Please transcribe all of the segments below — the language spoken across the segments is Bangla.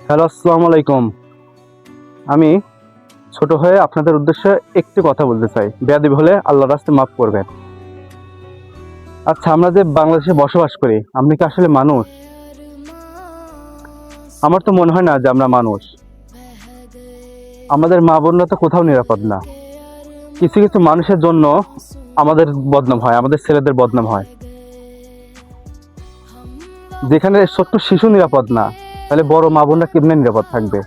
হ্যালো, আসসালামু আলাইকুম। আমি ছোট হয়ে আপনাদের উদ্দেশ্যে একটি কথা বলতে চাই। বেয়াদবি হলে আল্লাহর রাস্তায় মাফ করবেন। আচ্ছা, আমরা যে বাংলাদেশে বসবাস করি, আমরা কি আসলে মানুষ? আমার তো মনে হয় না যে আমরা মানুষ। আমাদের মা বোনরা তো কোথাও নিরাপদ না। কিছু কিছু মানুষের জন্য আমাদের বদনাম হয়, আমাদের ছেলেদের বদনাম হয়। যেখানে ছোট্ট শিশু নিরাপদ না, তাহলে বড় মা বোনরা কেমনে নিরাপদ থাকবে?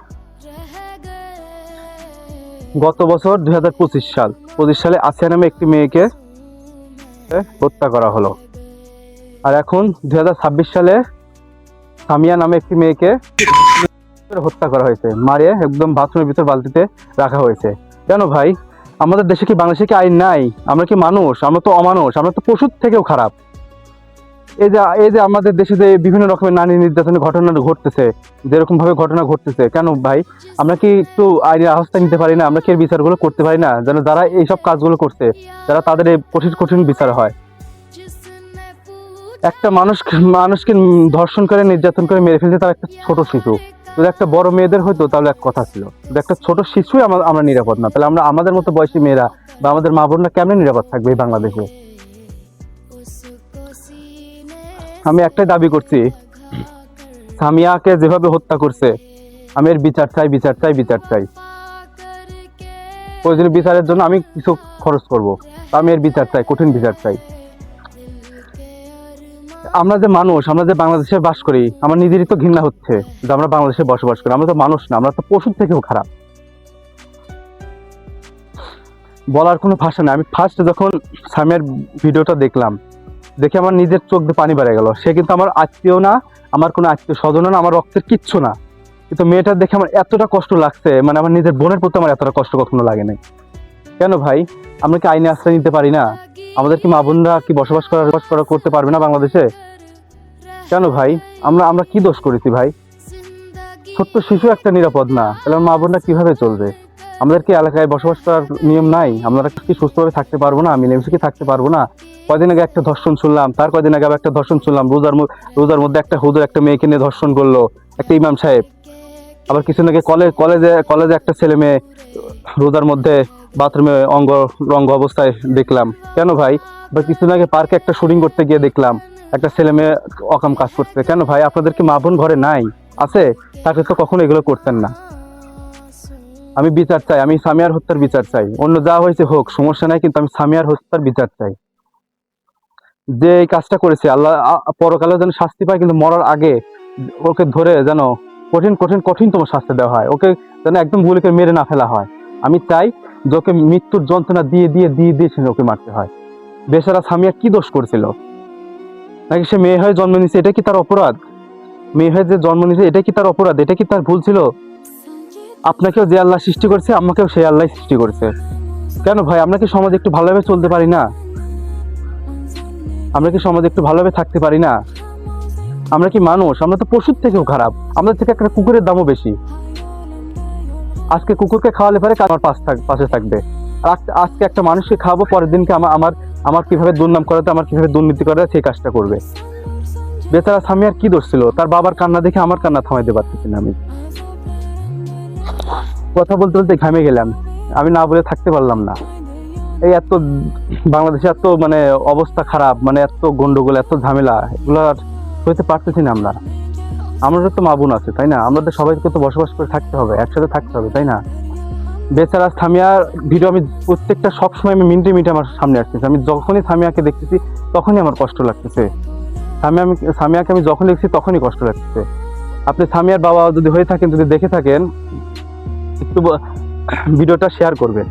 গত বছর 2025 সালে আসিয়া নামে একটি মেয়েকে হত্যা করা হলো। আর এখন 2026 সালে সামিয়া নামে একটি মেয়েকে হত্যা করা হয়েছে, মারিয়ে একদম বাথরুমের ভিতর বালতিতে রাখা হয়েছে। কেন ভাই? আমাদের দেশে কি, বাংলাদেশে কি আইন নাই? আমরা কি মানুষ? আমরা তো অমানুষ, আমরা তো পশুর থেকেও খারাপ। এই যে আমাদের দেশে যে বিভিন্ন রকমের নারী নির্যাতনের ঘটনা ঘটতেছে, যেরকম ভাবে ঘটনা ঘটতেছে, কেন ভাই? আমরা কি একটু আইনের আস্থা নিতে পারি না? আমরা কি এর বিচারগুলো করতে পারি না? যেন যারা এইসব কাজগুলো করছে, যারা তাদের এই কঠিন কঠিন বিচার হয়। একটা মানুষকে ধর্ষণ করে, নির্যাতন করে মেরে ফেলছে তার একটা ছোট শিশু। যদি একটা বড় মেয়েদের হয়তো তাহলে এক কথা ছিল, যদি একটা ছোট শিশুই আমরা নিরাপদ না, তাহলে আমরা আমাদের মতো বয়সী মেয়েরা বা আমাদের মা বোনরা কেমন নিরাপদ থাকবে এই বাংলাদেশে? আমি একটাই দাবি করছি, সামিয়াকে যেভাবে হত্যা করছে, আমি এর বিচার চাই, বিচার চাই, বিচার চাই। প্রয়োজনীয় বিচারের জন্য আমি কিছু খরচ করব, আমি এর বিচার চাই, কঠিন বিচার চাই। আমরা যে মানুষ, আমরা যে বাংলাদেশে বাস করি, আমার নিজেরই তো ঘৃণা হচ্ছে যে আমরা বাংলাদেশে বসবাস করি। আমরা তো মানুষ না, আমরা তো পশুর থেকেও খারাপ। বলার কোনো ভাষা নেই। আমি ফার্স্ট যখন সামিয়ার ভিডিওটা দেখলাম, দেখে আমার নিজের চোখ দিয়ে পানি বেড়ে গেল। সে কিন্তু আমার আত্মীয় না, আমার কোনো আত্মীয় স্বজন না, আমার রক্তের কিচ্ছু না, কিন্তু মেয়েটার দেখে আমার এতটা কষ্ট লাগছে, মানে আমার নিজের বোনের প্রতি আমার এতটা কষ্ট কখনো লাগে নাই। কেন ভাই? আমরা কি আইনে আশ্রয় নিতে পারি না? আমাদের কি মা বোনরা কি বসবাস করতে পারবে না বাংলাদেশে? কেন ভাই? আমরা আমরা কি দোষ করেছি ভাই? ছোট্ট শিশু একটা নিরাপদ না, তাহলে মা বোনরা কিভাবে চলবে? আমাদের কি এলাকায় বসবাস করার নিয়ম নাই? আমরা কি সুস্থভাবে থাকতে পারবো না? মিলেমিশে কি থাকতে পারবো না? কয়দিন আগে একটা ধর্ষণ শুনলাম, তার কয়দিন আগে আবার একটা ধর্ষণ শুনলাম। রোজার মধ্যে একটা হুজুর একটা মেয়েকে নিয়ে ধর্ষণ করলো, একটা ইমাম সাহেব। আবার কিছু নাকি কলেজে একটা ছেলে মেয়ে রোজার মধ্যে বাথরুমে রঙ্গ অবস্থায় দেখলাম। কেন ভাই? আবার কিছুদিন আগে পার্কে একটা শুটিং করতে গিয়ে দেখলাম একটা ছেলে মেয়ে অকাম কাজ করছে। কেন ভাই? আপনাদের কি মা বোন ঘরে নাই? আছে? তাকে তো কখনো এগুলো করতেন না। আমি বিচার চাই, আমি সামিয়ার হত্যার বিচার চাই। অন্য যা হয়েছে হোক, সমস্যা নাই, কিন্তু আমি সামিয়ার হত্যার বিচার চাই। যে এই কাজটা করেছে, আল্লাহ পরকালে যেন শাস্তি পায়, কিন্তু মরার আগে ওকে ধরে যেন কঠিন কঠিন কঠিনতম শাস্তি দেওয়া হয়। ওকে যেন একদম গুলিকে মেরে না ফেলা হয়। আমি চাই যে ওকে মৃত্যুর যন্ত্রণা দিয়ে দিয়ে দিয়ে দিয়ে ওকে মারতে হয়। বেচারা সামিয়া কি দোষ করছিল? নাকি সে মেয়ে হয়ে জন্ম নিয়েছে, এটা কি তার অপরাধ? মেয়ে হয়ে যে জন্ম নিয়েছে, এটা কি তার অপরাধ? এটা কি তার ভুল ছিল? আপনাকেও যে আল্লাহ সৃষ্টি করেছে, আমাকেও সেই আল্লাহ সৃষ্টি করেছে। কেন ভাই? আমরা কি সমাজে একটু ভালোভাবে চলতে পারি না? আমরা কি সমাজে একটু ভালোভাবে থাকতে পারি না? আমরা কি মানুষ? আমরা তো পশুর থেকেও খারাপ। আমাদের থেকে একটা কুকুরের দামও বেশি। আজকে কুকুরকে খাওয়ালে পরে কাল আমার পাশে থাকবে। আজকে একটা মানুষকে খাওয়াবো, পরের দিনকে আমার আমার কিভাবে দুর্নাম করাতে, আমার কিভাবে দুর্নীতি করাতে সেই কাজটা করবে। বেচারা সামিয়ার কি দোষ ছিল? তার বাবার কান্না দেখে আমার কান্না থামাইতে পারতেছি না। আমি কথা বলতে বলতে ঘামে গেলাম, আমি না বলে থাকতে পারলাম না। এই এত বাংলাদেশে এত মানে অবস্থা খারাপ, মানে এত গন্ডগোল, এত ঝামেলা, এগুলো আর হইতে পারতেছি না। আমাদের তো মা বোন আছে, তাই না? আমাদের সবাইকে তো বসবাস করে থাকতে হবে, একসাথে থাকতে হবে, তাই না? বেচারা সামিয়ার ভিডিও আমি প্রত্যেকটা সবসময় আমি মিনিটে মিনিটে আমার সামনে আসতেছে। আমি যখনই সামিয়াকে দেখতেছি তখনই আমার কষ্ট লাগতেছে। সামিয়াকে আমি যখন দেখছি তখনই কষ্ট লাগতেছে। আপনি সামিয়ার বাবা যদি হয়ে থাকেন, যদি দেখে থাকেন, একটু ভিডিওটা শেয়ার করবেন,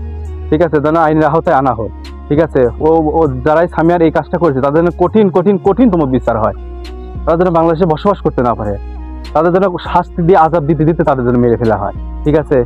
ঠিক আছে? যেন আইনের আওতায় আনা হোক, ঠিক আছে? ও যারাই সামিয়ার এই কাজটা করেছে তাদের জন্য কঠিন কঠিন কঠিনতম বিচার হয়। তারা যেন বাংলাদেশে বসবাস করতে না পারে, তাদের জন্য শাস্তি দিয়ে, আযাব দিতে দিতে তাদের জন্য মেরে ফেলা হয়, ঠিক আছে?